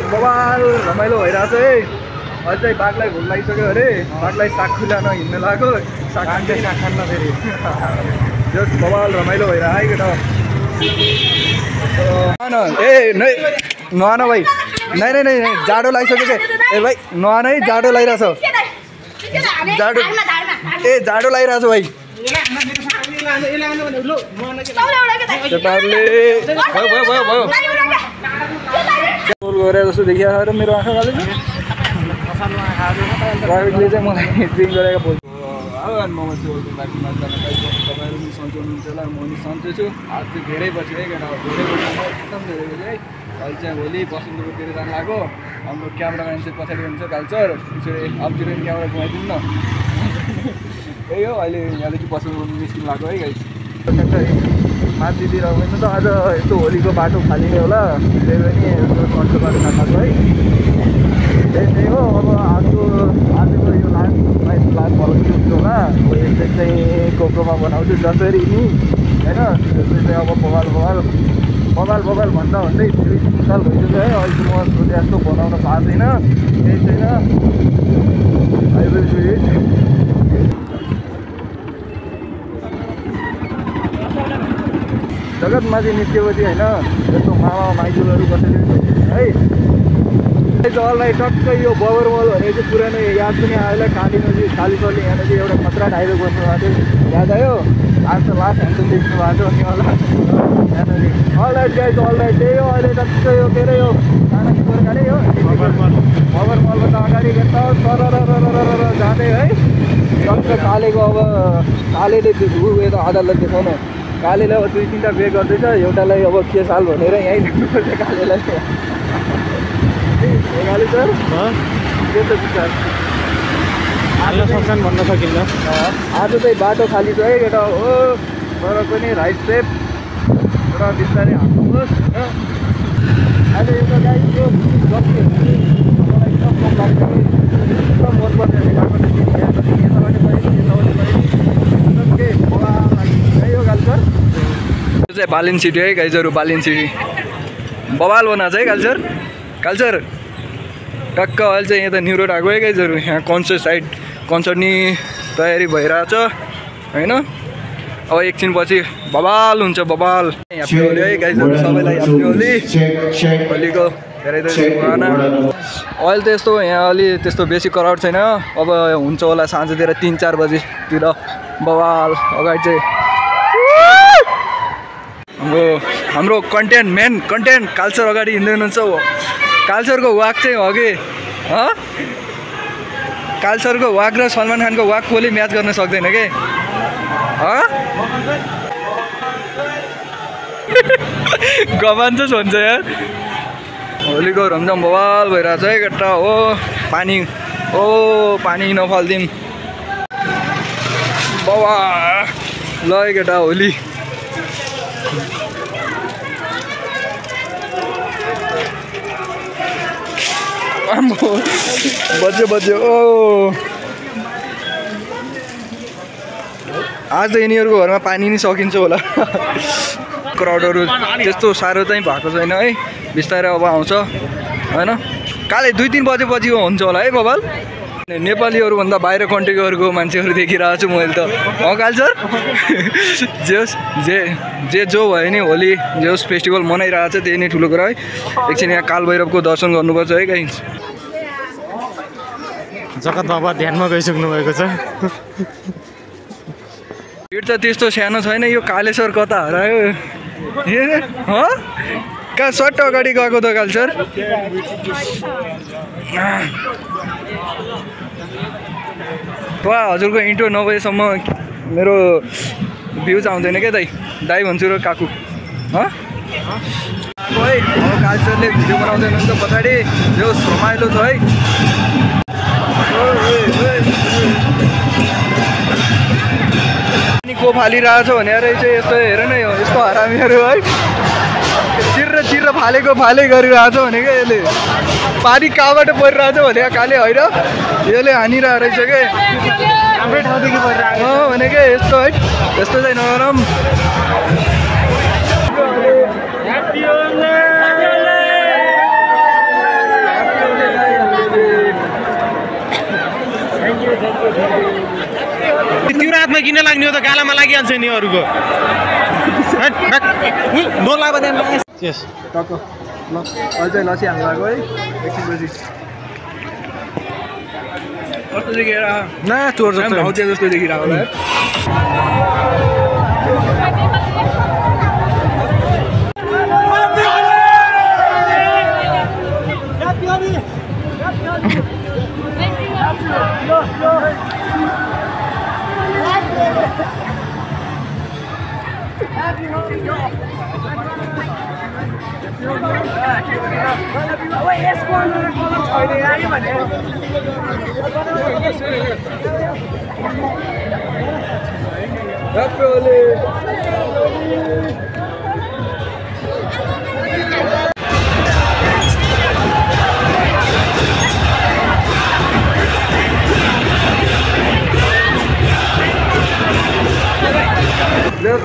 बबाल रमाइलो भइरहेछ है। अझै बाघलाई भोक लागिसक्यो अरे, बाघलाई साग खुलाउन हिँड्न लाग्यो। साग खान्न फेरि जस बबाल रमाइलो भइरह है केटा। ए नै नुहान भाइ, नै नै नै जाडो लागिसक्यो के। ए भाइ नुहान है, जाडो लागिरहेछ। जाडो ए जाडो लागिरहेछ भाइ। गरे जस्तो देखिया छ मेरो आँखा गाले प्राइभेटले चाहिँ मलाई ड्रिङ्क गरेको बोल्छु। नमस्ते, welcome back to my channel. तपाईँहरू पनि सन्चो हुनुहुन्छ होला, म पनि सन्चो छु। आज चाहिँ धेरै पछि है केटा, धेरै पछि एकदम धेरै पछि है। अहिले चाहिँ भोलि बसन्तपुरतिर जानु लाग्यो। हाम्रो क्यामेराम्यान चाहिँ पछाडि हुन्छ काल्चर, त्यसरी अबतिर क्यामेरा घुमाइदिनु न। त्यही हो, अहिले यहाँदेखि बसन्तपुर निस्किनु लाग्यो है गाइस। माथितिर त आज यस्तो होलीको बाटो खाली नै होला, त्यही पनि यस्तो कन्ट्रोल गरेर खाएको है। त्यही हो, अब आजको यो लास्ट भलको हुन्छ होला। यसले चाहिँ कोकोमा बनाउँछु जसरी नि होइन। त्यसले चाहिँ अब बबाल भन्दा भन्दै फेरि 3 साल भइसक्यो है। अहिले म सोचे जस्तो बनाउन पाएको छैन, केही छैन। I will do it. जगतमाथि निस्केपछि होइन यस्तो मामा माइजूहरू कसरी है। जसलाई टक्कै यो बबर मल भनेको चाहिँ पुरानो याद पनि आयो। काली सरले यहाँनिर एउटा खतरा डाइलग गर्नुभएको थियो, याद आयो? आज त लास्ट ह्यान्डल देख्नु भएको थियो नि होला यहाँनिर। All right guys, all right. त्यही हो, अहिले टक्कै यो के अरे यो कानाकी गोर्खाले हो बबर मलभन्दा अगाडि यता सरर जाँदै है। टक्क कालेको अब कालेले यता अदालत देखाउनु। कालेले अब 2-3टा बे गर्दैछ, एउटालाई अब के साल भनेर यहीँ देख्नुपर्छ कालेलाई। काले सर के त विचार हाल्न सक्छन् भन्न सकिन्न। आज चाहिँ बाटो खाली छ है केटा हो, तर पनि राइट स्टेप र बिस्तारै हाल्नुहोस् होइन। अहिले एउटा गाईको जति मलाई एकदम मन लाग्छ, एकदम मनपर्छ गएको चाहिँ बालिन सिटी है गाइजहरू। बालिन सिटी बबाल बनाएको छ है काल्चर। टक्क अहिले चाहिँ यहाँ त न्यु रोड आएको है गाइजहरू। यहाँ कन्सर्ट नि तयारी भइरहेछ होइन। अब एकछिन पछि बबाल हुन्छ, बबाल। ह्याप्पी होली है गाइजहरू, सबैलाई ह्याप्पी होली। होलीको धेरै धेरै शुभकामना। अहिले त यस्तो यहाँ अलि त्यस्तो बेसी क्राउड छैन। अब हुन्छ होला साँझतिर 3-4 बजीतिर बबाल। अगाडि चाहिँ हाम्रो मेन कन्टेन्ट काल्चर अगाडि हिँड्दै हुनुहुन्छ। काल्चरको वाक चाहिँ हो कि काल्चरको वाक र सलमान खानको वाक कोले म्याच गर्न सक्दैन के। गमान्छस् भन्छ यार। होलीको रमझम बवाल भइरहेछ है केटा हो। पानी नफालिदिउँ बाबा ल केटा होली। बज्यो ओ आज त यिनीहरूको घरमा पानी नि सकिन्छ होला। क्राउडहरू त्यस्तो साह्रो चाहिँ भएको छैन है, बिस्तारै अब आउँछ होइन। काले 2-3 बजेपछि हुन्छ होला है बबाल। नेपालीहरूभन्दा बाहिर कन्ट्रीहरूको मान्छेहरू देखिरहेको छु मैले त। काल्चर जे जो भयो नि होली जे होस् फेस्टिभल मनाइरहेको छ, त्यही नै ठुलो कुरा है। एकछिन यहाँ कालभैरवको दर्शन गर्नुपर्छ है गाइस। जगत बाबा ध्यानमा गइसक्नु भएको छ। भिड त त्यस्तो सानो छैन। यो कालेश्वर कता हरायो कहाँ सट्ट अगाडि गएको त काल्चर। हजुरको इन्टो नभएसम्म मेरो भ्युज आउँदैन क्या दाइ भन्छु र काकु। आएको है अब कालसरले भिडियो बनाउँदैन नि त पछाडि यो रमाइलो छ है को फालिरहेछ भनेर चाहिँ यस्तो हेर न यस्तो हरामीहरू है चिर्र चिर्र फालेको फाले गरिरहेछ भनेको यसले पानी कहाँबाट परिरहेछ भनेको काले होइन यसले हानिरहेको रहेछ के हाम्रै ठाउँदेखि परिरहेको भनेको यस्तो है यस्तो चाहिँ नगरौँ त्यो रातमा किन लाग्ने हो त गालामा लागिहाल्छ नि अरूको टक्क ल अझै लसी हाल्नु भएको है एकछिनपछि कस्तो देखिएर न चोर भाउचे जस्तो देखिरहेको होला है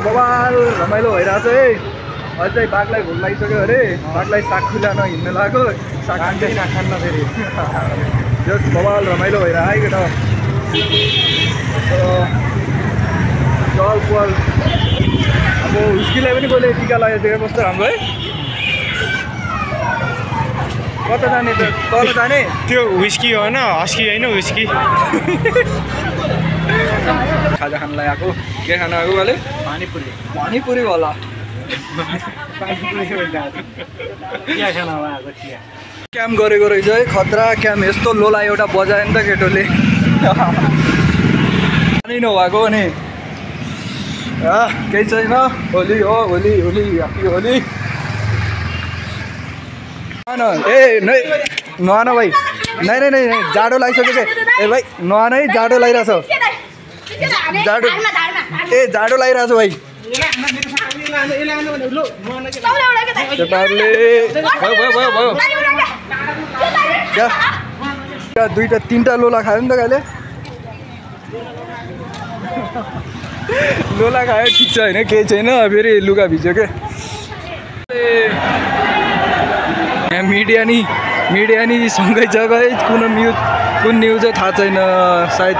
बबाल रमाइलो भइरहेछ है अझै बाघलाई भोक लागिसक्यो अरे बाघलाई साग खुलाउन हिँड्न लाग्यो साग खान्न फेरि जस बबाल रमाइलो भइरहेको है केटा चल पल अब हुस्कीलाई पनि कसले टिका लगाएको देखेर कस्तो राम्रो है कता जाने त तल जाने त्यो विस्की हो होइन हस्की होइन विस्की खाजा खानलाई आएको के खान आएको अहिले पानीपुरी होला क्याम्प गरेको रहेछ है खतरा क्याम्प यस्तो लोला एउटा बजायो नि त केटोले पानी नभएको भने केही छैन होली हो होली होली ह्याप्पी होली ए नै नुहान भाइ नै नै नै जाडो लागिसक्यो के ए भाइ नुहान है जाडो लागिरहेछ जाडो ए जाडो लागिरहेछ भाइ केटाहरूले भयो भयो भयो क्या दुईवटा तिनवटा लोला खायो नि त कहिले लोला खायो ठिक छ होइन केही छैन फेरि लुगा भिज्यो के यहाँ मिडिया नि सँगै जग्गा है कुन न्युज थाहा छैन सायद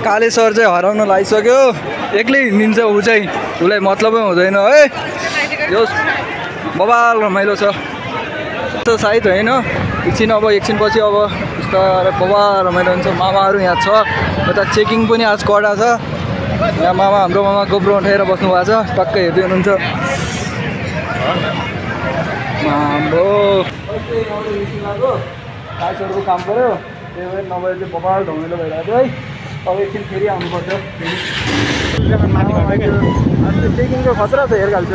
काले सर चाहिँ हराउन लागिसक्यो एक्लै हिँडिन्छ ऊ चाहिँ उसलाई मतलबै हुँदैन है यो बबाल रमाइलो छ त सायद होइन एकछिनपछि अब बिस्तारै बबाल रमाइलो हुन्छ मामाहरू यहाँ छ यता चेकिङ पनि आज कडा छ यहाँ हाम्रो मामा गोब्रो उठाएर बस्नु भएको छ टक्कै हेर्दै हुनुहुन्छ हाम्रो टाइसहरूको काम पऱ्यो त्यही भएर नभए चाहिँ बबाल ढङ्गले भइरहेको है अब एकछिन फेरि आउनुपर्छ चेकिङको खतरा छ हेर्खाल्छ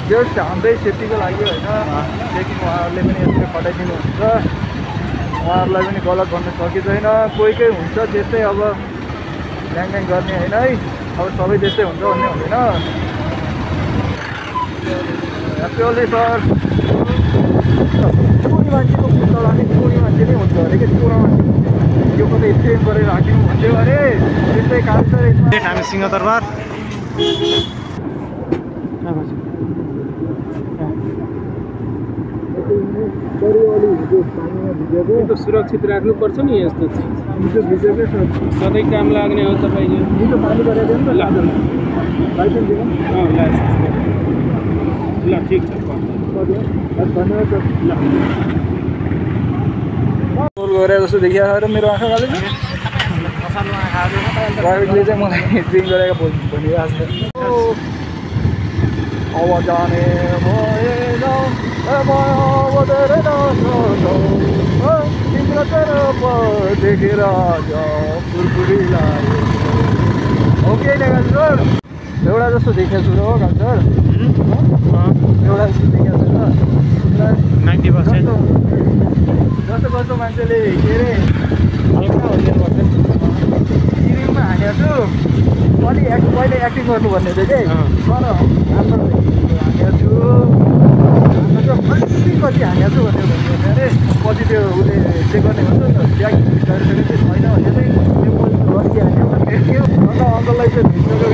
जस्ट हाम्रै सेफ्टीको लागि होइन चेकिङ उहाँहरूले पनि यसरी खटाइदिनुहुन्छ उहाँहरूलाई पनि गलत भन्न सकिँदैन कोही हुन्छ त्यस्तै अब ल्याङ गर्ने होइन है अब सबै त्यस्तै हुन्छ भन्ने हुँदैन ह्याप्पी होली सर चोरी मान्छेको खुट्टा लाने चोरी मान्छे नै हुन्छ अरे कि चोरा मान्छे यो कतै एक्सचेन्ज गरेर राख्नु भन्थ्यो अरे त्यस्तै काम छ हामी सिंहदरबार सुरक्षित राख्नुपर्छ नि यस्तो सधैँ काम लाग्ने हो तपाईँले ल ठिक छ धन्यवाद टोल गरे जस्तो देखिया र मेरो आँखा गाले ड्राइभरले चाहिँ मलाई ड्रिङ्क गरेको भनिरहेको छ अब जाने भएन गजर देखेर फुरफुरी लाग्यो ओके नै गजर एउटा जस्तो देखेको छु र हो गजर एउटा जस्तो देखेको छु र 90% जस्तो कस्तो मान्छेले के अरे हल्का हुने गर्छ सिरिङमा हानेको छु अलि पहिले एक्टिङ गर्नु भन्ने थियो कि तर हाम्रो हानेको छु कति हानेको छु भन्ने भन्यो अरे पछि त्यो उसले चेक गर्ने भन्छ नि त ब्याग गरिसकेपछि छैन भने चाहिँ त्यो पछि रस्सी हान्यो भन्ने थियो अन्त अङ्कललाई चाहिँ भिज्नको